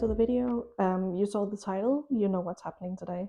into the video, you saw the title, you know what's happening today.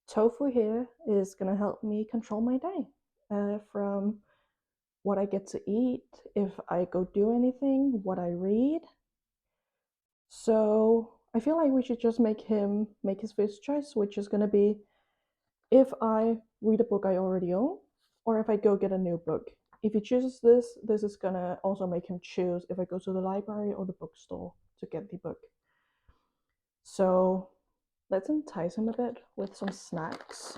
Tofu here is gonna help me control my day, from what I get to eat, if I go do anything, what I read. So I feel like we should just make him make his first choice, which is gonna be if I read a book I already own, or if I go get a new book. If he chooses this, this is gonna also make him choose if I go to the library or the bookstore to get the book. So let's entice him a bit with some snacks.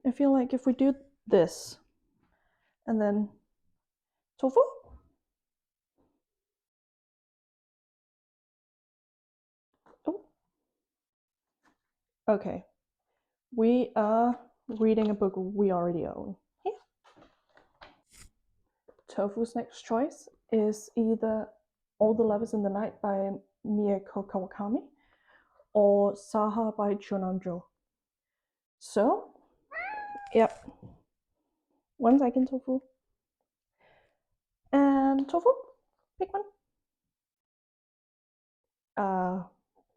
I feel like if we do this, and then tofu? Oh. Okay. We are reading a book we already own. Here. Tofu's next choice is either All the Lovers in the Night by Mieko Kawakami or Saha by Cho Nam-joo. So, yep. 1 second, Tofu. And Tofu, pick one.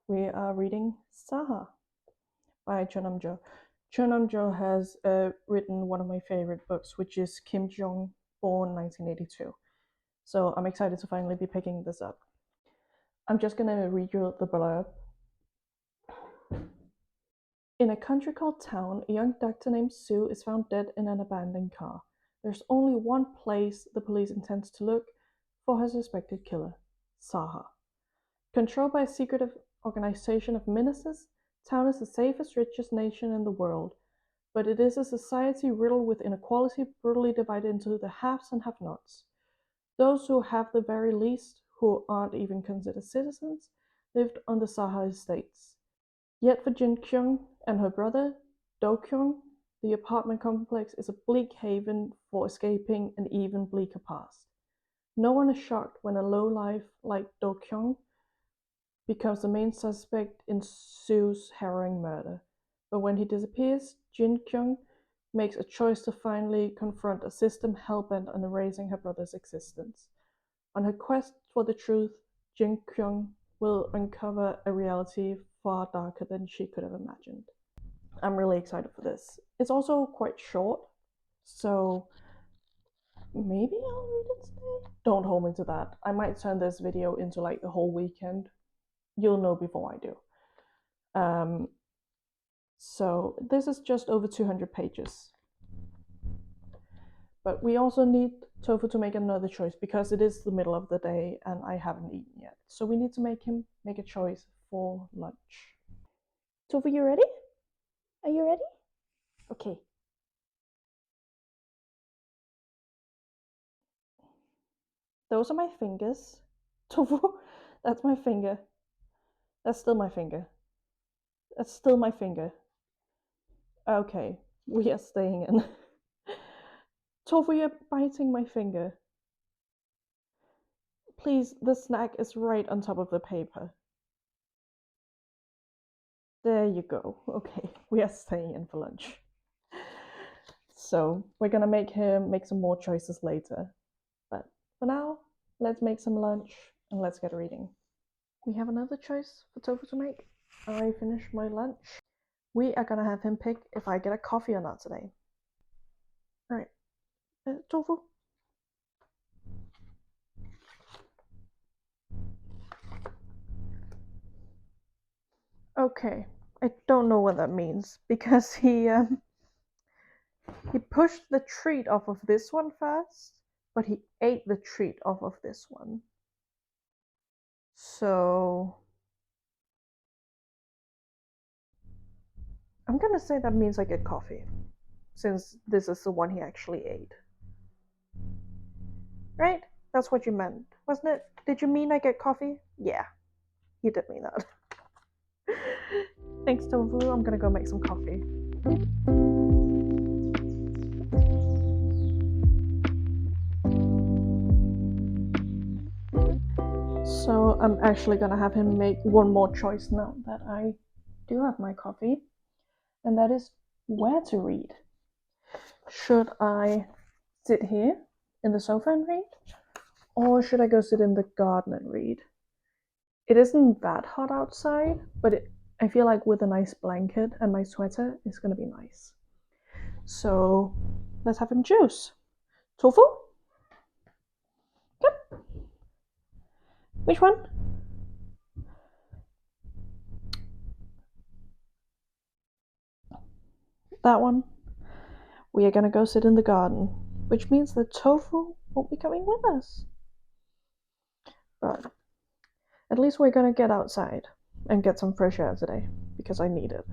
We are reading Saha by Cho Nam-joo. Cho Nam-joo has written one of my favorite books, which is Kim Jong, born 1982. So I'm excited to finally be picking this up. I'm just gonna read you the blurb. In a country called Town, a young doctor named Sue is found dead in an abandoned car. There's only one place the police intends to look for her suspected killer, Saha. Controlled by a secretive organization of ministers, Town is the safest, richest nation in the world, but it is a society riddled with inequality, brutally divided into the haves and have-nots. Those who have the very least, who aren't even considered citizens, lived on the Saha estates. Yet for Jin Kyung and her brother, Do Kyung, the apartment complex is a bleak haven for escaping an even bleaker past. No one is shocked when a lowlife like Do Kyung becomes the main suspect in Sue's harrowing murder. But when he disappears, Jin Kyung makes a choice to finally confront a system hell-bent on erasing her brother's existence. On her quest for the truth, Jin Kyung will uncover a reality far darker than she could have imagined. I'm really excited for this. It's also quite short, so maybe I'll read it today. Don't hold me to that. I might turn this video into like the whole weekend. You'll know before I do. So this is just over 200 pages. But we also need Tofu to make another choice because it is the middle of the day and I haven't eaten yet. So we need to make him make a choice for lunch. Tofu, you ready? Are you ready? Okay. Those are my fingers. Tofu, that's my finger. That's still my finger. That's still my finger. Okay, we are staying in. Tofu, you're biting my finger. Please, the snack is right on top of the paper. There you go. Okay, we are staying in for lunch. So we're gonna make him make some more choices later. But for now, let's make some lunch and let's get reading. We have another choice for Tofu to make. I finished my lunch. We are gonna have him pick if I get a coffee or not today. Right. Tofu. Okay, I don't know what that means because he pushed the treat off of this one first, but he ate the treat off of this one. So I'm gonna say that means I get coffee, since this is the one he actually ate. Right? That's what you meant, wasn't it? Did you mean I get coffee? Yeah, you did mean that. Thanks, Tofu. I'm gonna go make some coffee. So I'm actually gonna have him make one more choice now that I do have my coffee, and that is where to read. Should I sit here in the sofa and read, or should I go sit in the garden and read? It isn't that hot outside, but I feel like with a nice blanket and my sweater, it's gonna be nice. So let's have him choose. Tofu? Yep. Which one? That one. We are gonna go sit in the garden, which means that Tofu won't be coming with us. But at least we're gonna get outside and get some fresh air today, because I need it.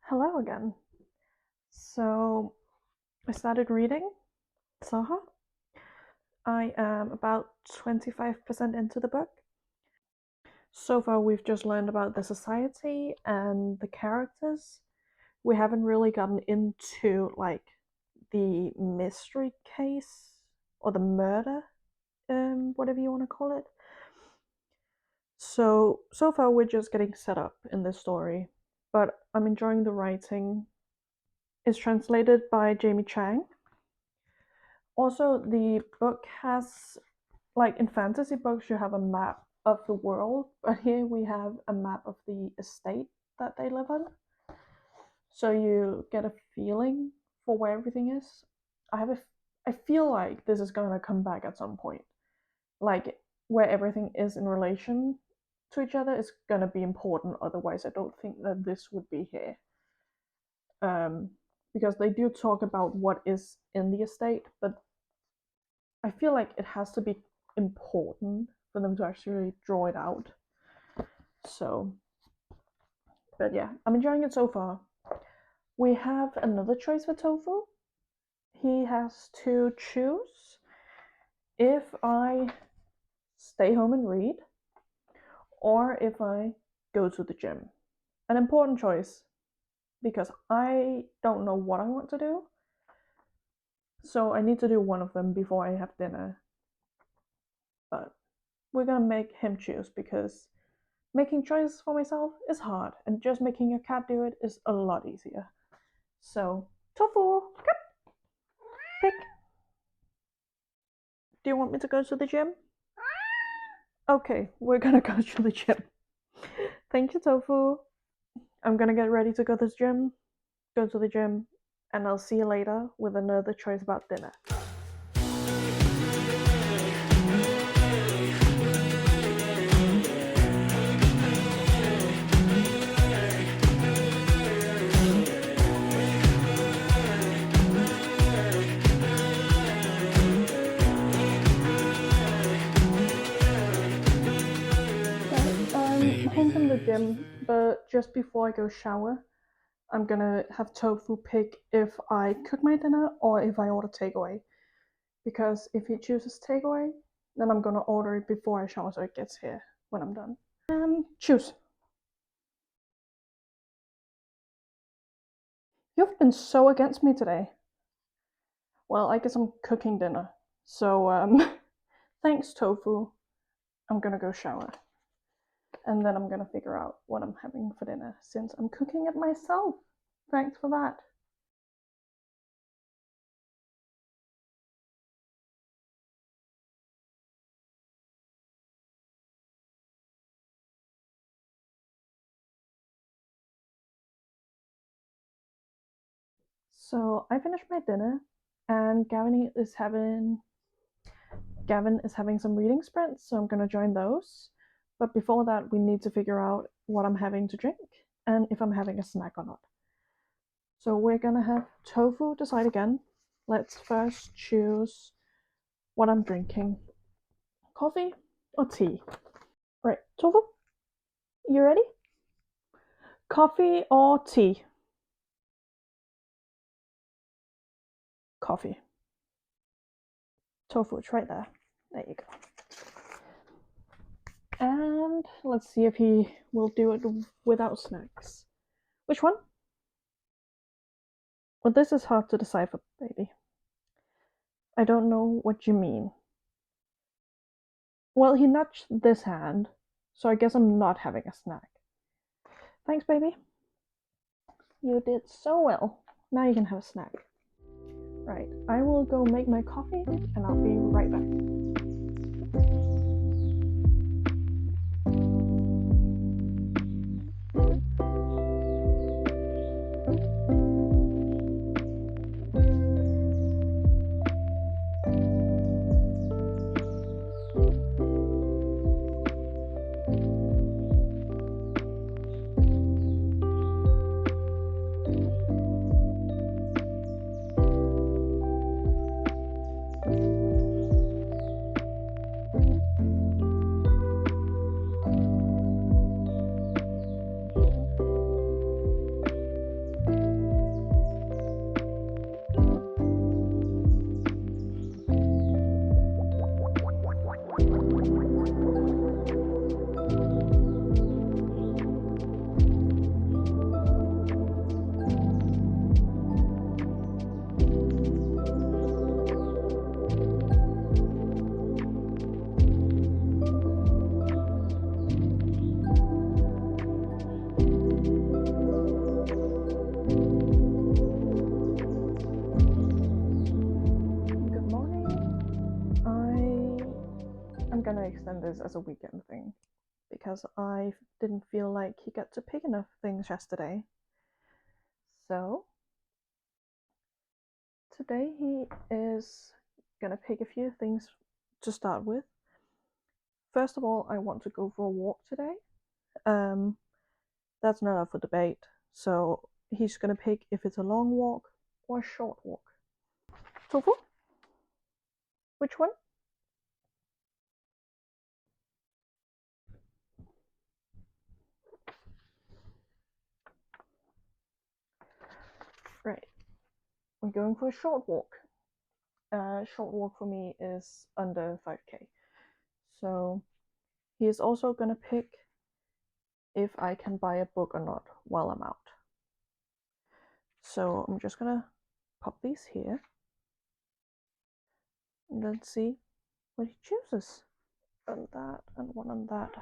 Hello again. So I started reading Saha. I am about 25% into the book. So far, we've just learned about the society and the characters. We haven't really gotten into like the mystery case or the murder, whatever you want to call it. So far, we're just getting set up in this story, but I'm enjoying the writing. It's translated by Jamie Chang. Also, the book has, like in fantasy books, you have a map of the world, but here we have a map of the estate that they live on. So you get a feeling for where everything is. I feel like this is gonna come back at some point. Like where everything is in relation to each other is gonna be important. Otherwise, I don't think that this would be here. Because they do talk about what is in the estate, but I feel like it has to be important for them to actually draw it out. So, but yeah, I'm enjoying it so far. We have another choice for Tofu. He has to choose if I stay home and read or if I go to the gym. An important choice because I don't know what I want to do. So I need to do one of them before I have dinner. But we're gonna make him choose because making choices for myself is hard, and just making your cat do it is a lot easier. So, Tofu, pick. Do you want me to go to the gym? Okay, we're gonna go to the gym. Thank you, Tofu. I'm gonna get ready to go to the gym, and I'll see you later with another choice about dinner. I'm home from the gym, but just before I go shower, I'm gonna have Tofu pick if I cook my dinner or if I order takeaway. Because if he chooses takeaway, then I'm gonna order it before I shower so it gets here when I'm done. Choose. You've been so against me today. Well, I guess I'm cooking dinner. So, thanks, Tofu. I'm gonna go shower. And then I'm gonna figure out what I'm having for dinner since I'm cooking it myself. Thanks for that. So I finished my dinner, and Gavin is having some reading sprints, so I'm gonna join those. But before that, we need to figure out what I'm having to drink and if I'm having a snack or not. So we're gonna have Tofu decide again. Let's first choose what I'm drinking. Coffee or tea? Right, Tofu, you ready? Coffee or tea? Coffee. Tofu, it's right there. There you go. And let's see if he will do it without snacks. Which one? Well, this is hard to decipher, baby. I don't know what you mean. Well, he nudged this hand, so I guess I'm not having a snack. Thanks, baby. You did so well. Now you can have a snack. Right, I will go make my coffee and I'll be right back. I'm gonna extend this as a weekend thing because I didn't feel like he got to pick enough things yesterday. So today he is gonna pick a few things to start with. First of all, I want to go for a walk today. That's not up for debate. So he's gonna pick if it's a long walk or a short walk. Tofu? Which one? Right. We're going for a short walk. Short walk for me is under 5k. So he is also gonna pick if I can buy a book or not while I'm out. So I'm just gonna pop these here and then see what he chooses. And that, and one on that.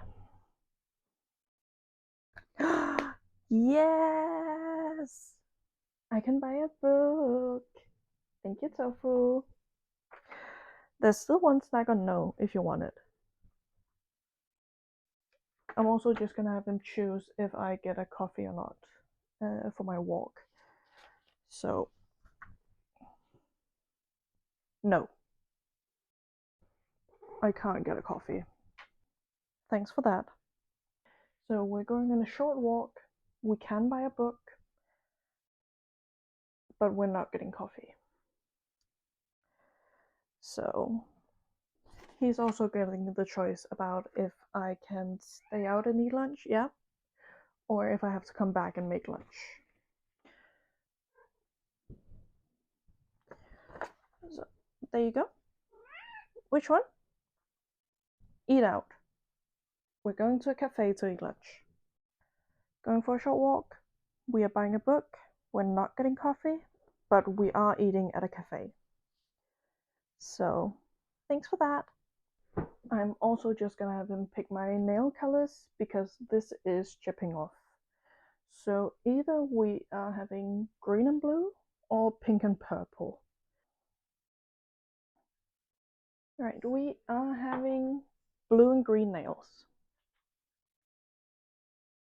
Yes! I can buy a book. Thank you, Tofu. There's still one snack on no if you want it. I'm also just gonna have him choose if I get a coffee or not for my walk. So, no. I can't get a coffee. Thanks for that. So we're going on a short walk. We can buy a book, but we're not getting coffee. So he's also getting the choice about if I can stay out and eat lunch, yeah, or if I have to come back and make lunch. So there you go. Which one? Eat out. We're going to a cafe to eat lunch. Going for a short walk. We are buying a book. We're not getting coffee, but we are eating at a cafe. So thanks for that. I'm also just gonna have him pick my nail colors because this is chipping off. So either we are having green and blue or pink and purple. Right, we are having blue and green nails.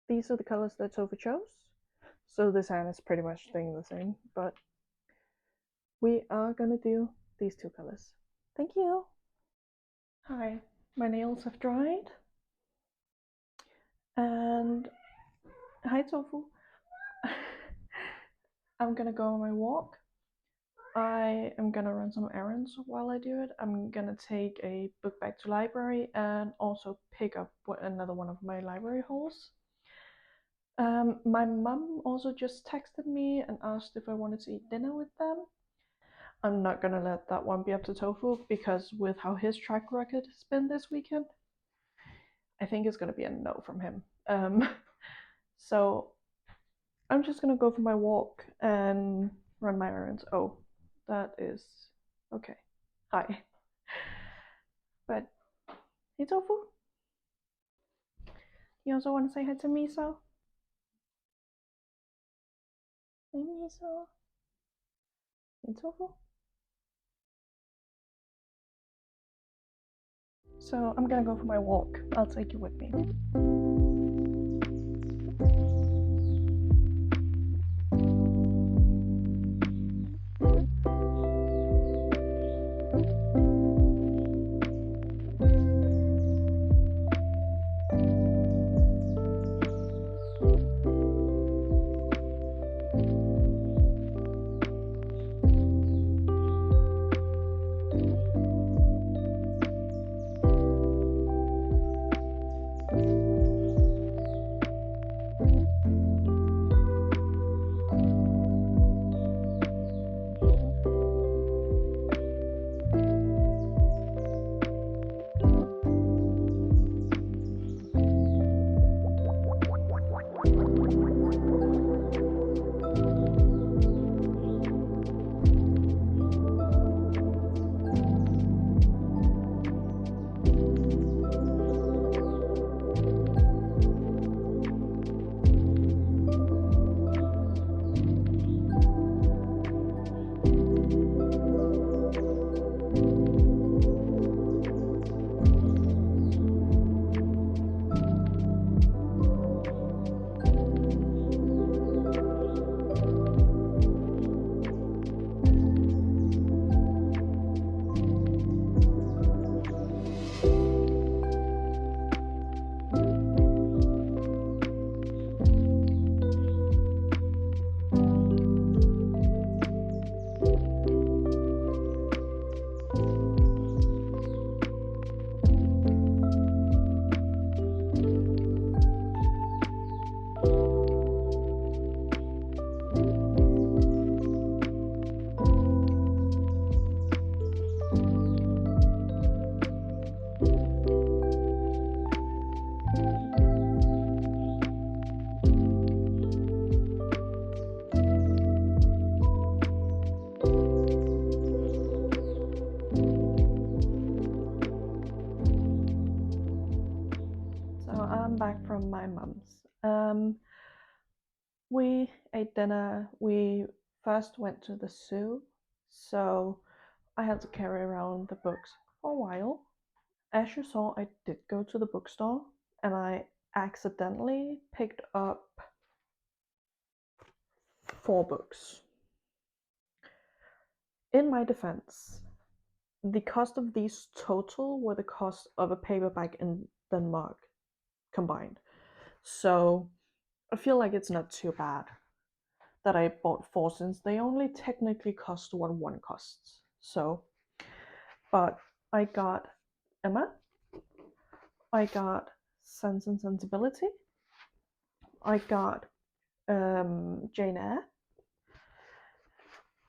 These are the colors that Tofu chose. So this hand is pretty much staying the same, but we are gonna do these two colors. Thank you. Hi, my nails have dried. And hi, Tofu. I'm gonna go on my walk. I am gonna run some errands while I do it. I'm gonna take a book back to library and also pick up another one of my library hauls. My mum also just texted me and asked if I wanted to eat dinner with them. I'm not gonna let that one be up to Tofu because with how his track record has been this weekend, I think it's gonna be a no from him. So I'm just gonna go for my walk and run my errands. Oh, that is okay. Hi. But Hey Tofu, you also want to say hi to Miso? Hey Miso. Hey Tofu. So I'm gonna go for my walk. I'll take you with me. So I'm back from my mom's. We ate dinner. We first went to the zoo, so I had to carry around the books for a while. As you saw, I did go to the bookstore and I accidentally picked up 4 books. In my defense, the cost of these total were the cost of a paperback in Denmark combined. So I feel like it's not too bad that I bought 4 since they only technically cost what one costs. So, but I got Emma, I got Sense and Sensibility, I got Jane Eyre,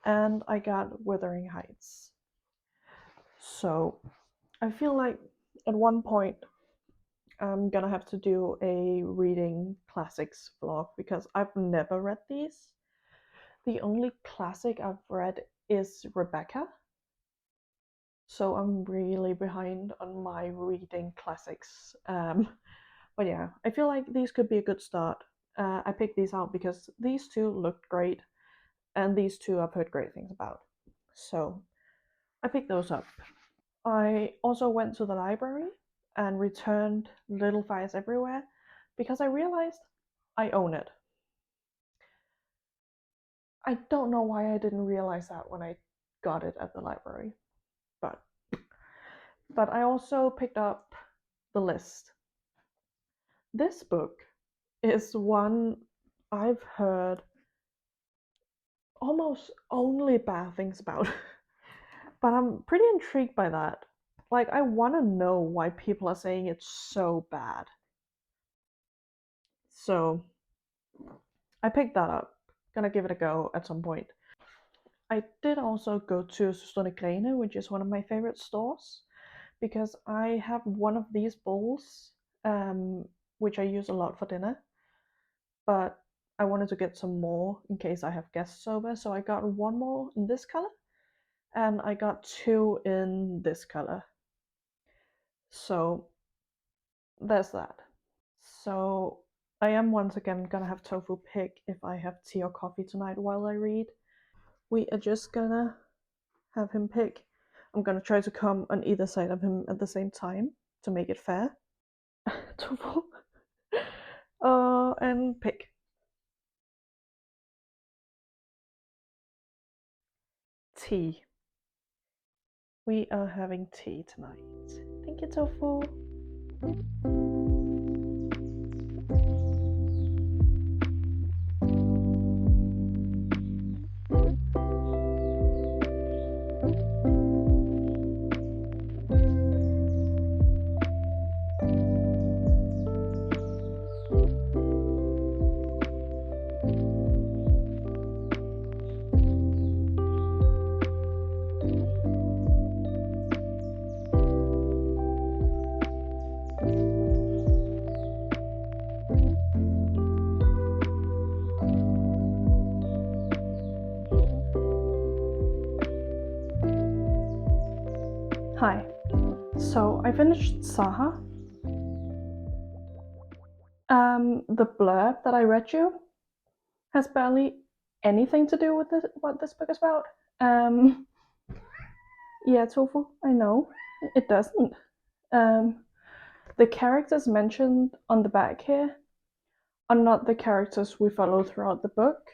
and I got Wuthering Heights. So I feel like at one point I'm gonna have to do a reading classics vlog because I've never read these. The only classic I've read is Rebecca. So I'm really behind on my reading classics. But yeah, I feel like these could be a good start. I picked these out because these two looked great, and these two I've heard great things about. So I picked those up. I also went to the library and returned Little Fires Everywhere because I realized I own it. I don't know why I didn't realize that when I got it at the library, but I also picked up The List. This book is one I've heard almost only bad things about, but I'm pretty intrigued by that. Like, I want to know why people are saying it's so bad. So, I picked that up. Gonna give it a go at some point. I did also go to Søstrene Grene, which is one of my favorite stores, because I have one of these bowls, which I use a lot for dinner, but I wanted to get some more in case I have guests over, so I got one more in this color, and I got 2 in this color. So there's that. So I am once again gonna have Tofu pick if I have tea or coffee tonight while I read. We are just gonna have him pick. I'm gonna try to come on either side of him at the same time to make it fair. Tofu. And pick. Tea. We are having tea tonight. Thank you, Tofu. Hi. So I finished Saha. The blurb that I read you has barely anything to do with what this book is about. Yeah, Tofu, I know. It doesn't. The characters mentioned on the back here are not the characters we follow throughout the book.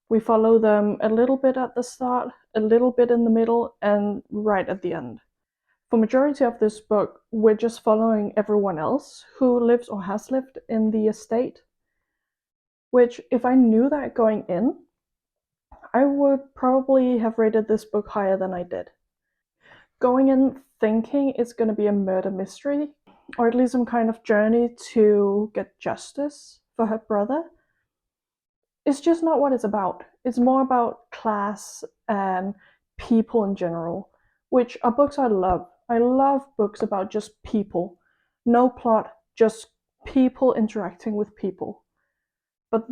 We follow them a little bit at the start, a little bit in the middle, and right at the end. For majority of this book, we're just following everyone else who lives or has lived in the estate, which if I knew that going in, I would probably have rated this book higher than I did. Going in thinking it's going to be a murder mystery, or at least some kind of journey to get justice for her brother, it's just not what it's about. It's more about class and people in general, which are books I love. I love books about just people. No plot, just people interacting with people. But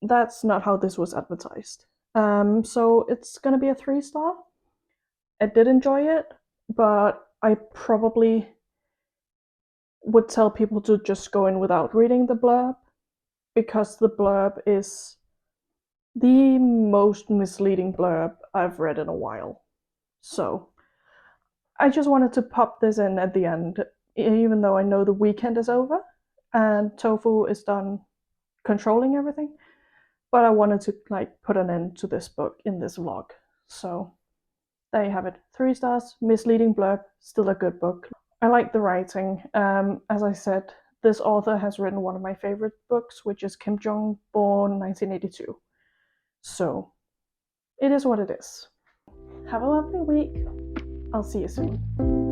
that's not how this was advertised. So it's gonna be a 3-star. I did enjoy it, but I probably would tell people to just go in without reading the blurb, because the blurb is the most misleading blurb I've read in a while. So I just wanted to pop this in at the end, even though I know the weekend is over and Tofu is done controlling everything. But I wanted to put an end to this book in this vlog. So there you have it. 3 stars, misleading blurb, still a good book. I like the writing. As I said, this author has written one of my favorite books, which is Kim Jong, born 1982. So it is what it is. Have a lovely week. I'll see you soon.